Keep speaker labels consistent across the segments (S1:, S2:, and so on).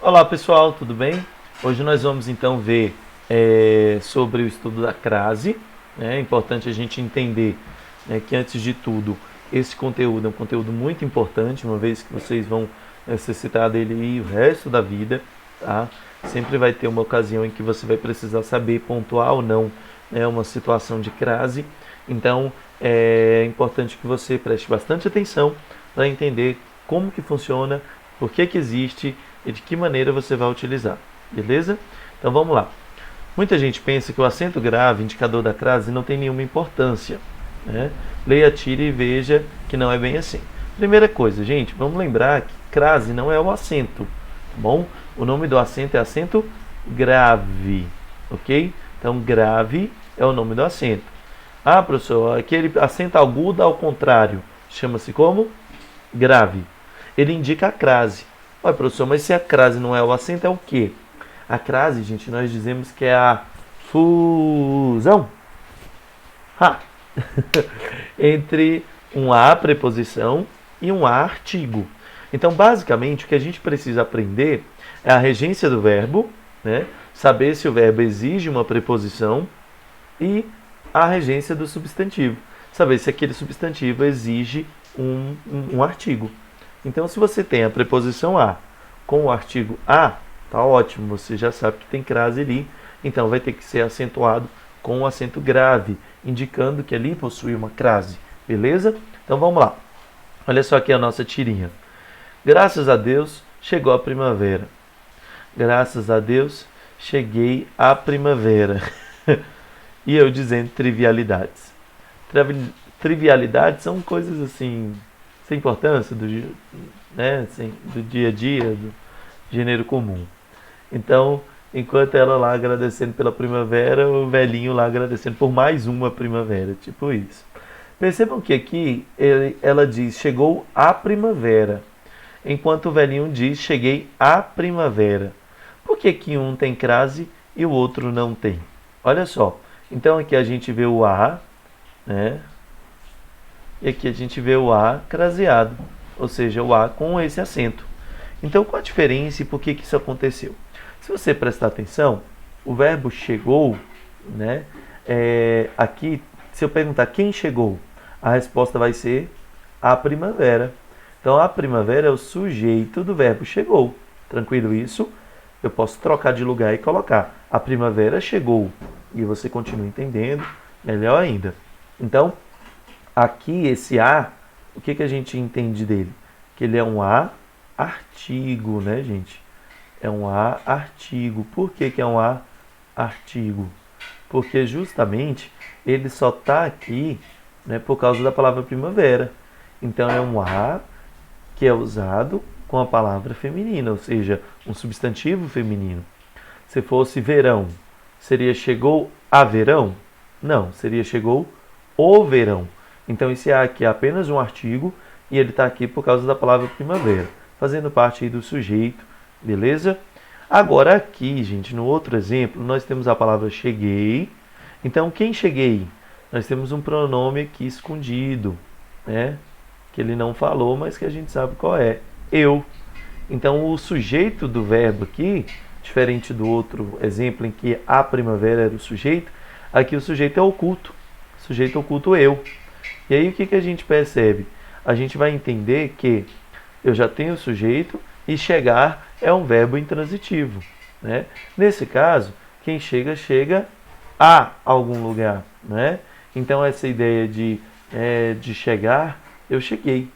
S1: Olá pessoal, tudo bem? Hoje nós vamos então ver sobre o estudo da crase. É importante a gente entender, né, que antes de tudo esse conteúdo é um conteúdo muito importante, uma vez que vocês vão necessitar dele aí o resto da vida, tá? Sempre vai ter uma ocasião em que você vai precisar saber pontuar ou não, né, uma situação de crase. Então é importante que você preste bastante atenção para entender como que funciona, por que que existe e de que maneira você vai utilizar, beleza? Então vamos lá. Muita gente pensa que o acento grave, indicador da crase, não tem nenhuma importância, né? Leia, tire e veja que não é bem assim. Primeira coisa, gente, vamos lembrar que crase não é o acento, tá bom? O nome do acento é acento grave, ok? Então grave é o nome do acento. Ah, professor, aquele acento agudo ao contrário, chama-se como? Grave. Ele indica a crase. Ué, professor, mas se a crase não é o acento, é o quê? A crase, gente, nós dizemos que é a fusão ha. entre um a preposição e um a artigo. Então, basicamente, o que a gente precisa aprender é a regência do verbo, né? Saber se o verbo exige uma preposição e a regência do substantivo. Saber se aquele substantivo exige um artigo. Então, se você tem a preposição a com o artigo a, tá ótimo, você já sabe que tem crase ali. Então, vai ter que ser acentuado com o acento grave, indicando que ali possui uma crase. Beleza? Então, vamos lá. Olha só aqui a nossa tirinha. Graças a Deus, chegou a primavera. Graças a Deus, cheguei à primavera. E eu dizendo trivialidades. Trivialidades são coisas assim, sem importância, né, assim, do dia a dia, do gênero comum. Então, enquanto ela lá agradecendo pela primavera, o velhinho lá agradecendo por mais uma primavera, tipo isso. Percebam que aqui ela diz chegou a primavera, enquanto o velhinho diz cheguei à primavera. Por que que um tem crase e o outro não tem? Olha só. Então aqui a gente vê o a, né? E aqui a gente vê o a craseado, ou seja, o a com esse acento. Então qual a diferença e por que que isso aconteceu? Se você prestar atenção, o verbo chegou, né? Aqui, se eu perguntar quem chegou, a resposta vai ser a primavera. Então a primavera é o sujeito do verbo chegou. Tranquilo isso? Eu posso trocar de lugar e colocar a primavera chegou. E você continua entendendo, melhor ainda. Então, aqui esse a, o que que a gente entende dele? Que ele é um a artigo, né, gente? É um a artigo. Por que que é um a artigo? Porque justamente ele só está aqui, né, por causa da palavra primavera. Então é um a que é usado com a palavra feminina, ou seja, um substantivo feminino. Se fosse verão, seria chegou a verão? Não, seria chegou o verão. Então esse a aqui é apenas um artigo e ele está aqui por causa da palavra primavera, fazendo parte aí do sujeito, beleza? Agora aqui, gente, no outro exemplo, nós temos a palavra cheguei. Então quem cheguei? Nós temos um pronome aqui escondido, né? Que ele não falou, mas que a gente sabe qual é. Eu. Então o sujeito do verbo aqui, diferente do outro exemplo em que a primavera era o sujeito, aqui o sujeito é oculto. Sujeito oculto eu. E aí o que que a gente percebe? A gente vai entender que eu já tenho o sujeito e chegar é um verbo intransitivo, né? Nesse caso, quem chega, chega a algum lugar, né? Então essa ideia de chegar, eu cheguei.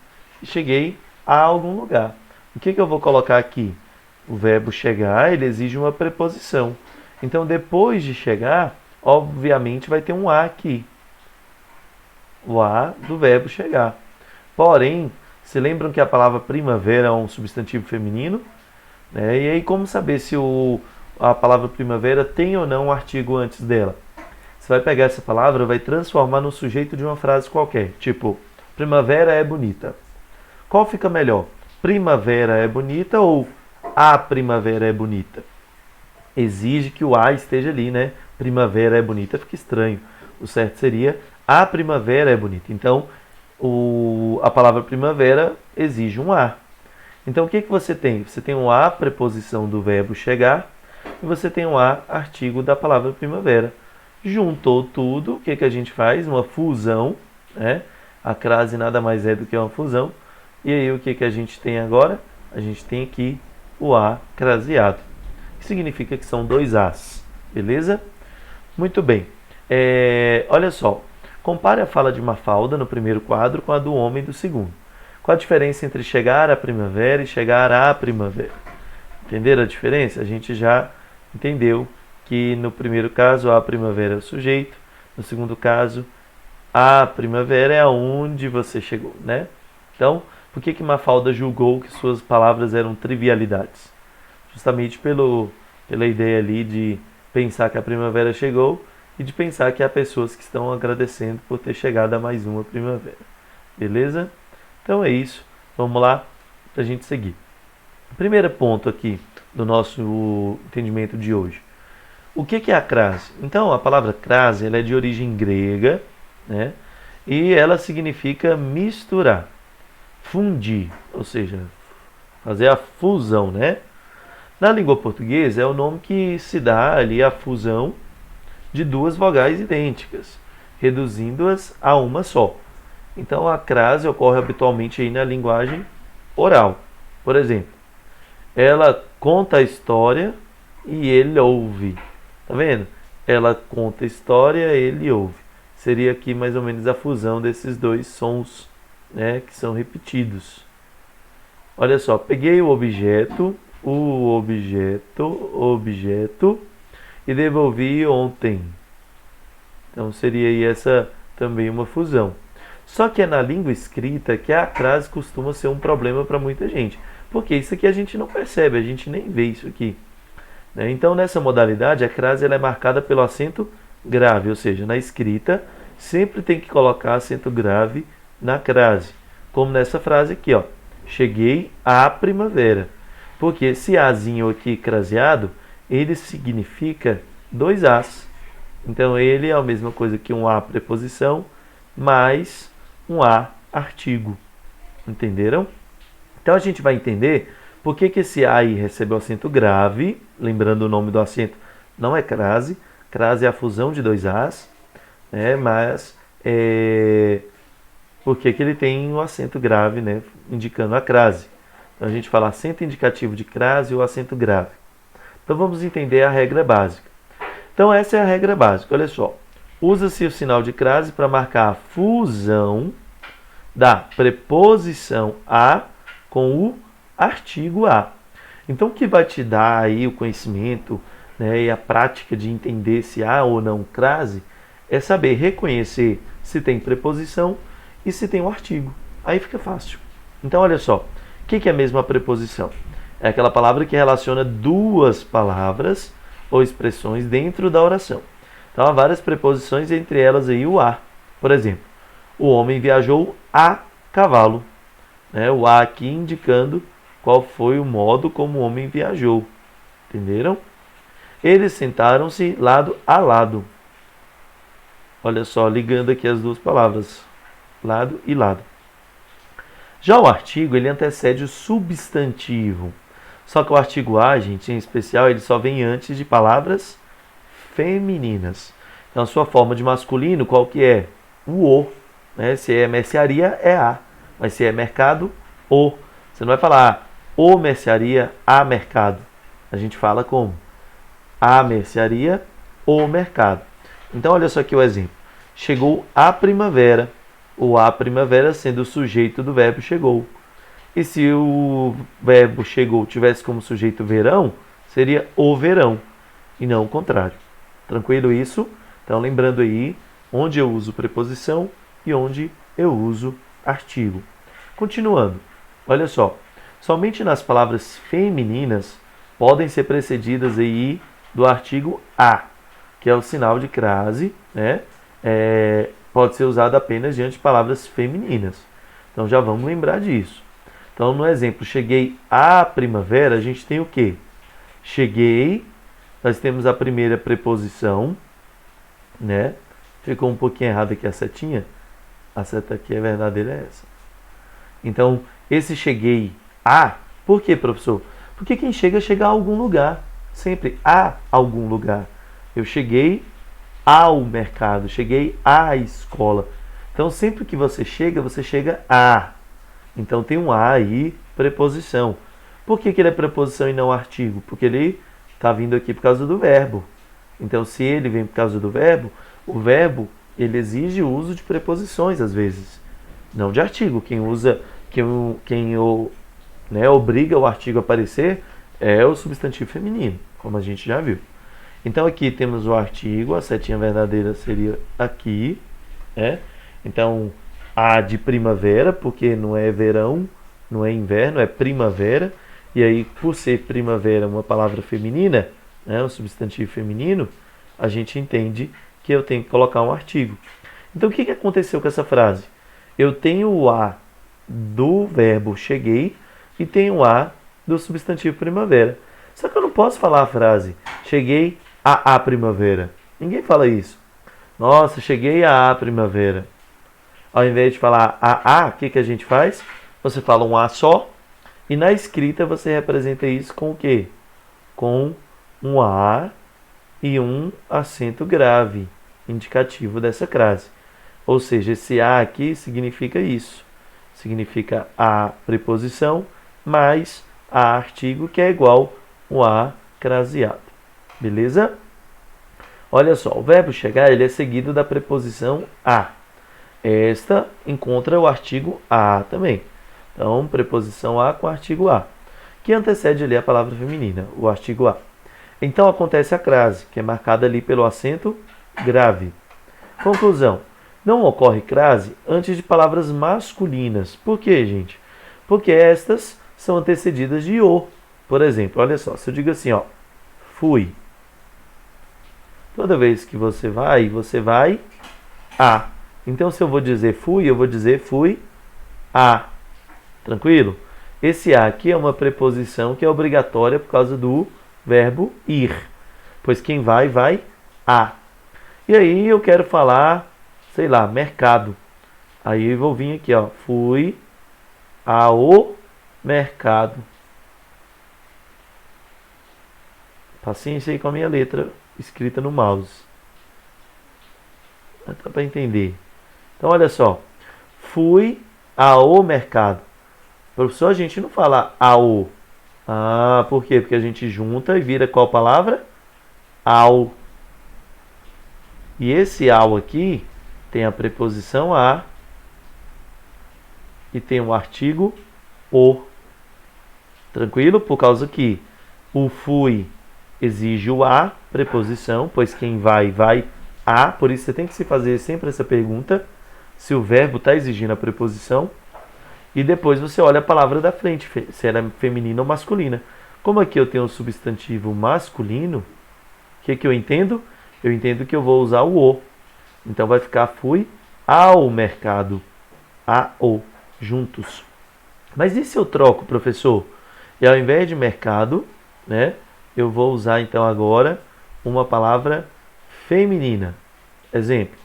S1: Cheguei a algum lugar. O que que eu vou colocar aqui? O verbo chegar, ele exige uma preposição. Então depois de chegar, obviamente vai ter um a aqui. O a do verbo chegar. Porém, se lembram que a palavra primavera é um substantivo feminino? Né? E aí como saber se a palavra primavera tem ou não um artigo antes dela? Você vai pegar essa palavra e vai transformar no sujeito de uma frase qualquer. Tipo, primavera é bonita. Qual fica melhor? Primavera é bonita ou a primavera é bonita? Exige que o a esteja ali, né? Primavera é bonita, fica estranho. O certo seria a primavera é bonita. Então, a palavra primavera exige um a. Então, o que que você tem? Você tem um a preposição do verbo chegar e você tem um a artigo da palavra primavera. Juntou tudo, o que que a gente faz? Uma fusão, né? A crase nada mais é do que uma fusão. E aí, o que que a gente tem agora? A gente tem aqui o a craseado, que significa que são dois as, beleza? Muito bem. Olha só, compare a fala de Mafalda no primeiro quadro com a do homem do segundo. Qual a diferença entre chegar à primavera e chegar à primavera? Entenderam a diferença? A gente já entendeu que no primeiro caso a primavera é o sujeito, no segundo caso a primavera é aonde você chegou, né? Então, por que que Mafalda julgou que suas palavras eram trivialidades? Justamente pela ideia ali de pensar que a primavera chegou e de pensar que há pessoas que estão agradecendo por ter chegado a mais uma primavera. Beleza? Então é isso. Vamos lá para a gente seguir. Primeiro ponto aqui do nosso entendimento de hoje. O que é a crase? Então, a palavra crase ela é de origem grega, né? E ela significa misturar, fundir, ou seja, fazer a fusão, né? Na língua portuguesa é o nome que se dá ali à fusão de duas vogais idênticas, reduzindo-as a uma só. Então a crase ocorre habitualmente aí na linguagem oral. Por exemplo, ela conta a história e ele ouve. Tá vendo? Ela conta a história, ele ouve. Seria aqui mais ou menos a fusão desses dois sons, né, que são repetidos. Olha só, peguei o objeto, e devolvi ontem. Então seria aí essa também uma fusão. Só que é na língua escrita que a crase costuma ser um problema para muita gente. Porque isso aqui a gente não percebe, a gente nem vê isso aqui. Né? Então nessa modalidade a crase ela é marcada pelo acento grave, ou seja, na escrita sempre tem que colocar acento grave na crase. Como nessa frase aqui, ó. Cheguei à primavera. Porque esse azinho aqui craseado, ele significa dois as. Então ele é a mesma coisa que um a preposição mais um a artigo. Entenderam? Então a gente vai entender por que que esse a aí recebeu acento grave. Lembrando o nome do acento, não é crase. Crase é a fusão de dois as. Né? Mas por que que ele tem um acento grave, né? Indicando a crase. Então a gente fala acento indicativo de crase ou acento grave. Então vamos entender a regra básica. Então essa é a regra básica, olha só. Usa-se o sinal de crase para marcar a fusão da preposição a com o artigo a. Então o que vai te dar aí o conhecimento, né, e a prática de entender se há ou não crase é saber reconhecer se tem preposição e se tem um artigo. Aí fica fácil. Então olha só, o que é mesmo a preposição? É aquela palavra que relaciona duas palavras ou expressões dentro da oração. Então há várias preposições, entre elas aí o a. Por exemplo, o homem viajou a cavalo. Né? O a aqui indicando qual foi o modo como o homem viajou. Entenderam? Eles sentaram-se lado a lado. Olha só, ligando aqui as duas palavras, lado e lado. Já o artigo, ele antecede o substantivo. Só que o artigo a, gente, em especial, ele só vem antes de palavras femininas. Então, a sua forma de masculino, qual que é? O. Né? Se é mercearia, é a. Mas se é mercado, o. Você não vai falar o mercearia, a mercado. A gente fala como? A mercearia, o mercado. Então, olha só aqui o exemplo. Chegou a primavera. O a primavera sendo o sujeito do verbo chegou. E se o verbo chegou tivesse como sujeito verão, seria o verão, e não o contrário. Tranquilo isso? Então, lembrando aí onde eu uso preposição e onde eu uso artigo. Continuando, olha só. Somente nas palavras femininas podem ser precedidas aí do artigo a, que é o sinal de crase, né? Pode ser usado apenas diante de palavras femininas. Então já vamos lembrar disso. Então no exemplo, cheguei à primavera, a gente tem o quê? Cheguei, nós temos a primeira preposição, né? Ficou um pouquinho errado aqui a setinha. A seta aqui é verdadeira, é essa. Então, esse cheguei a Por quê, professor? Porque quem chega, chega a algum lugar. Sempre a algum lugar. Eu cheguei ao mercado, cheguei à escola. Então, sempre que você chega a. Então, tem um a aí, preposição. Por que ele é preposição e não artigo? Porque ele está vindo aqui por causa do verbo. Então, se ele vem por causa do verbo, o verbo ele exige o uso de preposições às vezes, não de artigo. Quem usa, obriga o artigo a aparecer é o substantivo feminino, como a gente já viu. Então aqui temos o artigo, a setinha verdadeira seria aqui, né? Então a de primavera, porque não é verão, não é inverno, é primavera. E aí, por ser primavera uma palavra feminina, né, um substantivo feminino, a gente entende que eu tenho que colocar um artigo. Então o que aconteceu com essa frase? Eu tenho o a do verbo cheguei e tenho o a do substantivo primavera. Só que eu não posso falar a frase cheguei a primavera. Ninguém fala isso. Nossa, cheguei a primavera. Ao invés de falar a, o que a gente faz? Você fala um a só e na escrita você representa isso com o quê? Com um a e um acento grave, indicativo dessa frase. Ou seja, esse a aqui significa isso. Significa a preposição mais a artigo, que é igual o a craseado. Beleza? Olha só, o verbo chegar ele é seguido da preposição a. Esta encontra o artigo a também. Então, preposição a com artigo a, que antecede ali a palavra feminina, o artigo a. Então, acontece a crase, que é marcada ali pelo acento grave. Conclusão. Não ocorre crase antes de palavras masculinas. Por quê, gente? Porque estas são antecedidas de o. Por exemplo, olha só, se eu digo assim, ó, fui. Toda vez que você vai a. Então, se eu vou dizer fui, eu vou dizer fui a. Tranquilo? Esse a aqui é uma preposição que é obrigatória por causa do verbo ir. Pois quem vai a. E aí eu quero falar, sei lá, mercado. Aí eu vou vir aqui, ó, fui ao mercado. Paciência aí com a minha letra escrita no mouse. Dá para entender. Então, olha só. Fui ao mercado. Professor, a gente não fala ao. Ah, por quê? Porque a gente junta e vira qual palavra? Ao. E esse ao aqui tem a preposição a e tem o artigo o. Tranquilo? Por causa que o fui exige o a, preposição, pois quem vai a. Por isso você tem que se fazer sempre essa pergunta, se o verbo está exigindo a preposição. E depois você olha a palavra da frente, se ela é feminina ou masculina. Como aqui eu tenho o substantivo masculino, o que eu entendo? Eu entendo que eu vou usar o o. Então vai ficar fui ao mercado. A, o, juntos. Mas e se eu troco, professor? E ao invés de mercado, né, eu vou usar então agora uma palavra feminina. Exemplo,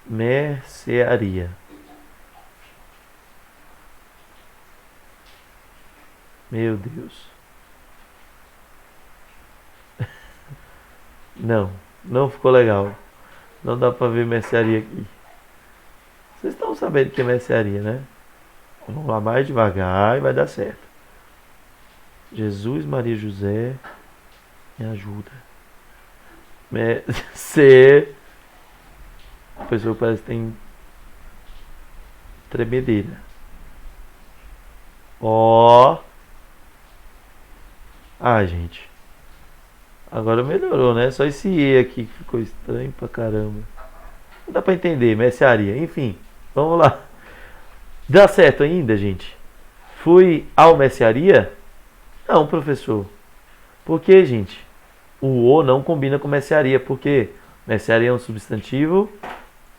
S1: mercearia. Meu Deus. Não ficou legal. Não dá pra ver mercearia aqui. Vocês estão sabendo que é mercearia, né? Vamos lá mais devagar e vai dar certo. Jesus, Maria, José, me ajuda. C. A pessoa parece que tem tremedeira. Ó. Ah, gente. Agora melhorou, né? Só esse E aqui que ficou estranho pra caramba. Não dá pra entender, mercearia. Enfim, vamos lá. Dá certo ainda, gente? Fui ao mercearia? Não, professor. Por que, gente? O O não combina com mercearia. Por quê? Mercearia é um substantivo.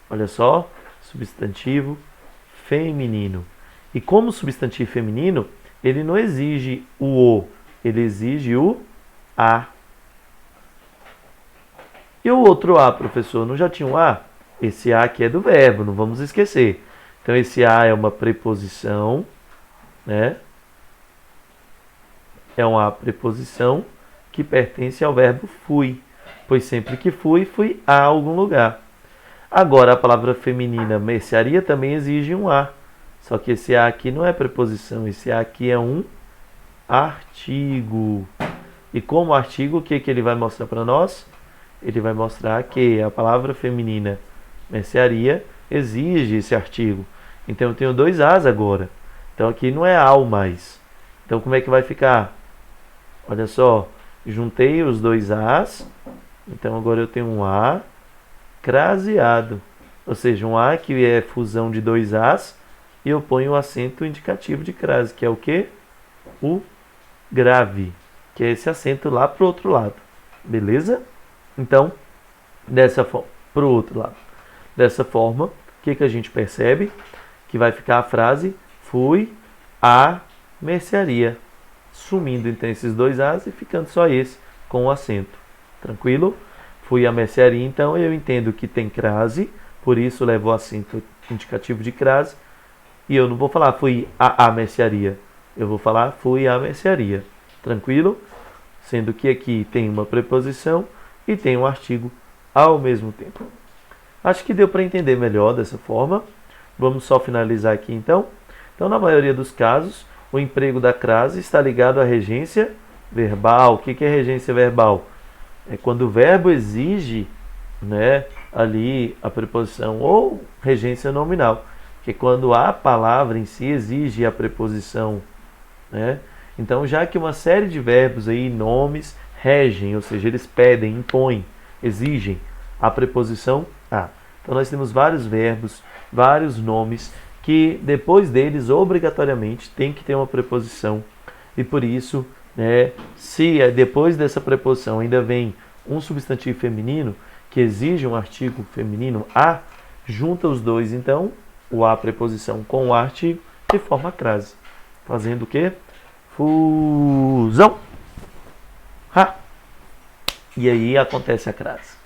S1: Olha só. Substantivo feminino. E como substantivo feminino, ele não exige o O. Ele exige o A. E o outro A, professor? Não já tinha um A? Esse A aqui é do verbo, não vamos esquecer. Então, esse A é uma preposição, né? é uma preposição que pertence ao verbo fui, pois sempre que fui, fui a algum lugar. Agora, a palavra feminina mercearia também exige um a, só que esse a aqui não é preposição, esse a aqui é um artigo. E como artigo, o que ele vai mostrar para nós? Ele vai mostrar que a palavra feminina mercearia exige esse artigo. Então eu tenho dois as agora. Então aqui não é ao mais. Então como é que vai ficar? Olha só, juntei os dois as. Então agora eu tenho um a craseado. Ou seja, um a que é fusão de dois as. E eu ponho o acento indicativo de crase, que é o quê? O grave, que é esse acento lá para o outro lado. Beleza? Então, dessa forma, para o outro lado. Dessa forma, o que a gente percebe? Que vai ficar a frase fui à mercearia. Sumindo então esses dois as e ficando só esse com o acento. Tranquilo? Fui à mercearia, então eu entendo que tem crase, por isso levo o acento indicativo de crase. E eu não vou falar fui à mercearia. Eu vou falar fui à mercearia. Tranquilo? Sendo que aqui tem uma preposição e tem um artigo ao mesmo tempo. Acho que deu para entender melhor dessa forma. Vamos só finalizar aqui então. Então, na maioria dos casos, o emprego da crase está ligado à regência verbal. O que é regência verbal? É quando o verbo exige, né, ali a preposição, ou regência nominal, que é quando a palavra em si exige a preposição, né? Então, já que uma série de verbos aí, nomes, regem, ou seja, eles pedem, impõem, exigem a preposição a. Então, nós temos vários verbos, vários nomes, que depois deles, obrigatoriamente, tem que ter uma preposição. E por isso, né, se depois dessa preposição ainda vem um substantivo feminino, que exige um artigo feminino a, junta os dois, então, o a preposição com o artigo, e forma a crase. Fazendo o quê? Fusão. Ha! E aí acontece a crase.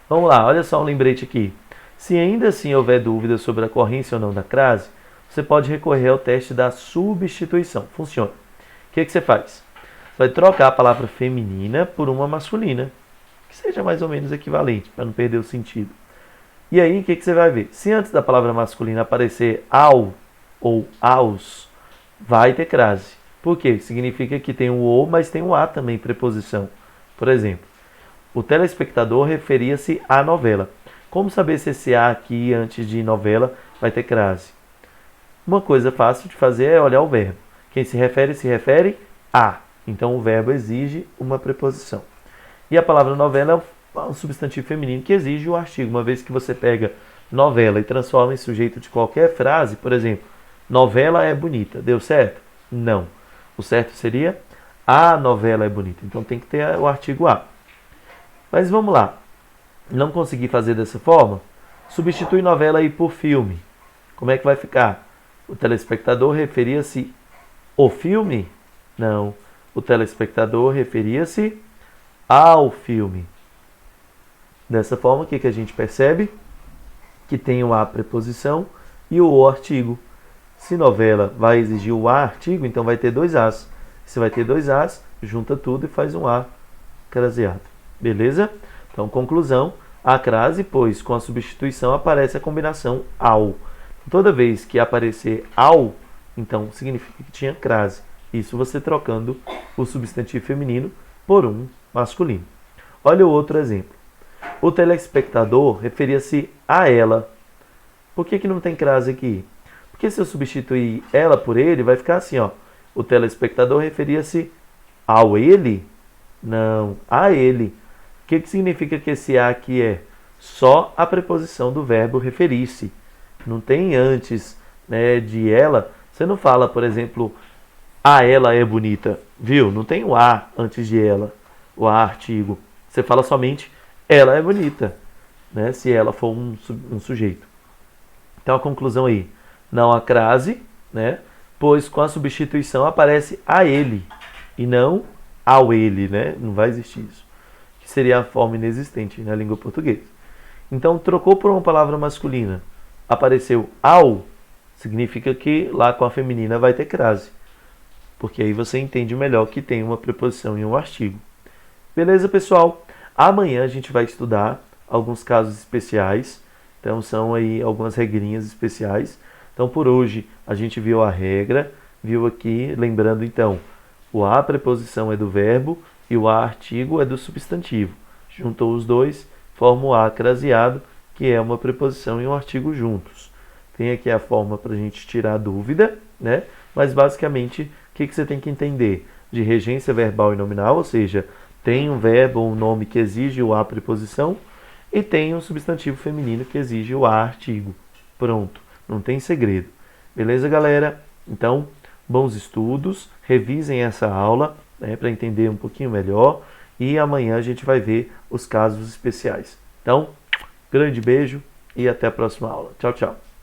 S1: Vamos lá, olha só um lembrete aqui. Se ainda assim houver dúvida sobre a ocorrência ou não da crase, você pode recorrer ao teste da substituição. Funciona. O que você faz? Você vai trocar a palavra feminina por uma masculina, que seja mais ou menos equivalente, para não perder o sentido. E aí, o que você vai ver? Se antes da palavra masculina aparecer ao ou aos, vai ter crase. Por quê? Significa que tem o ou, mas tem o a também, preposição. Por exemplo, o telespectador referia-se à novela. Como saber se esse a aqui, antes de novela, vai ter crase? Uma coisa fácil de fazer é olhar o verbo. Quem se refere a. Então, o verbo exige uma preposição. E a palavra novela é um substantivo feminino que exige o artigo. Uma vez que você pega novela e transforma em sujeito de qualquer frase, por exemplo, novela é bonita. Deu certo? Não. O certo seria a novela é bonita. Então tem que ter o artigo a. Mas vamos lá. Não consegui fazer dessa forma? Substitui novela aí por filme. Como é que vai ficar? O telespectador referia-se ao filme? Não. O telespectador referia-se ao filme. Dessa forma, o que a gente percebe? Que tem o a preposição e o artigo. Se novela vai exigir o a artigo, então vai ter dois as. Se vai ter dois as, junta tudo e faz um a craseado. Beleza? Então, conclusão, a crase, pois com a substituição aparece a combinação ao. Toda vez que aparecer ao, então significa que tinha crase. Isso você trocando o substantivo feminino por um masculino. Olha o outro exemplo. O telespectador referia-se a ela. Por que não tem crase aqui? Porque se eu substituir ela por ele, vai ficar assim, ó. O telespectador referia-se ao ele? Não, a ele. O que significa que esse a aqui é? Só a preposição do verbo referir-se. Não tem antes, né, de ela. Você não fala, por exemplo, a ela é bonita. Viu? Não tem o a antes de ela. O a artigo. Você fala somente ela é bonita, né, se ela for um sujeito. Então a conclusão aí. Não há crase, né? Pois com a substituição aparece a ele e não ao ele, né? Não vai existir isso. Que seria a forma inexistente na língua portuguesa. Então trocou por uma palavra masculina, apareceu ao, significa que lá com a feminina vai ter crase. porque aí você entende melhor que tem uma preposição e um artigo. Beleza, pessoal? Amanhã a gente vai estudar alguns casos especiais, então são aí algumas regrinhas especiais. Então por hoje a gente viu a regra, viu aqui, lembrando então, o a preposição é do verbo e o a artigo é do substantivo. Juntou os dois, forma o a craseado, que é uma preposição e um artigo juntos. Tem aqui a forma para a gente tirar a dúvida, né? Mas basicamente, o que você tem que entender? De regência verbal e nominal, ou seja, tem um verbo ou um nome que exige o a preposição e tem um substantivo feminino que exige o a artigo. Pronto, não tem segredo. Beleza, galera? Então, bons estudos, revisem essa aula, né, para entender um pouquinho melhor e amanhã a gente vai ver os casos especiais. Então, grande beijo e até a próxima aula. Tchau, tchau.